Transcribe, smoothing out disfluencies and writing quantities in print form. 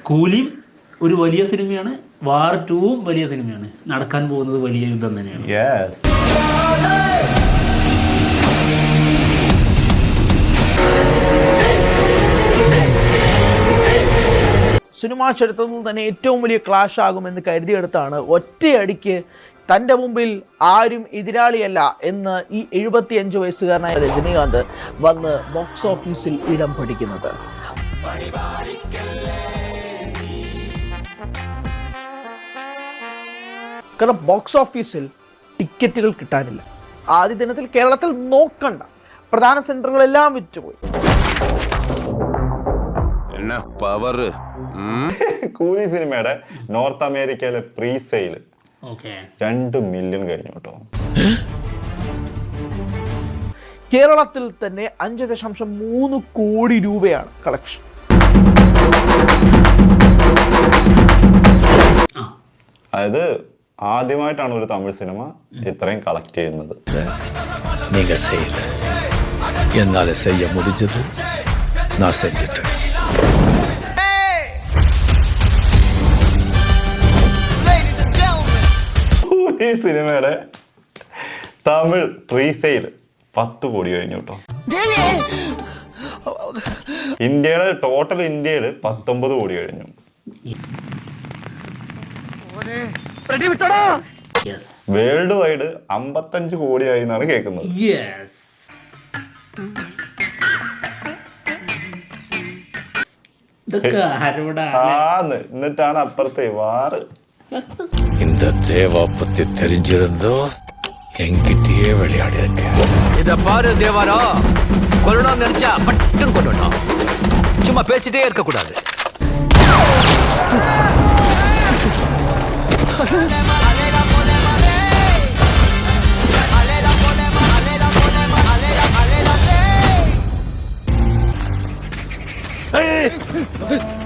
കൂലിയും ഒരു വലിയ സിനിമയാണ്, വാർ 2 വലിയ സിനിമയാണ്. നടക്കാൻ പോകുന്നത് വലിയ യുദ്ധം തന്നെയാണ്. സിനിമാ ചരിത്രത്തിൽ തന്നെ ഏറ്റവും വലിയ ക്ലാഷ് ആകുമെന്ന് കരുതിയെടുത്താണ് ഒറ്റയടിക്ക് തൻ്റെ മുമ്പിൽ ആരും എതിരാളിയല്ല എന്ന് ഈ 75 വയസ്സുകാരനായ രജനീകാന്ത് വന്ന് ബോക്സ് ഓഫീസിൽ ഇടം പിടിക്കുന്നത്. കാരണം ബോക്സ് ഓഫീസിൽ ടിക്കറ്റുകൾ കിട്ടാനില്ല. ആദ്യ ദിനത്തിൽ കേരളത്തിൽ നോക്കണ്ട, പ്രധാന സെന്ററുകളെല്ലാം വിറ്റുപോയി. കൂലി സിനിമയുടെ നോർത്ത് അമേരിക്കയിലെ പ്രീ സെയിൽ 2 മില്യൺ കഴിഞ്ഞു കേട്ടോ. കേരളത്തിൽ തന്നെ 5.3 കോടി രൂപയാണ് കളക്ഷൻ. അതായത് ആദ്യമായിട്ടാണ് ഒരു തമിഴ് സിനിമ ഇത്രയും കളക്ട് ചെയ്യുന്നത്. ഈ സിനിമയുടെ തമിഴ് പ്രീ സെയിൽ 10 കോടി കഴിഞ്ഞു കേട്ടോ. ഇന്ത്യയുടെ ടോട്ടൽ ഇന്ത്യയിൽ 19 കോടി കഴിഞ്ഞു. വേൾഡ് വൈഡ് 55 കോടിയായി എന്നാണ് കേൾക്കുന്നത്. എന്നിട്ടാണ് അപ്പുറത്തെ വാറ്. இந்த தேவா பத்தி தெரிஞ்சிருந்தோ என்கிட்டயே விளையாடி இருக்க. இத பாரு தேவாரா, கொல்லணும் நினைச்சா பட்டும் கொல்லணும், சும்மா பேசிட்டே இருக்க கூடாது. Hey!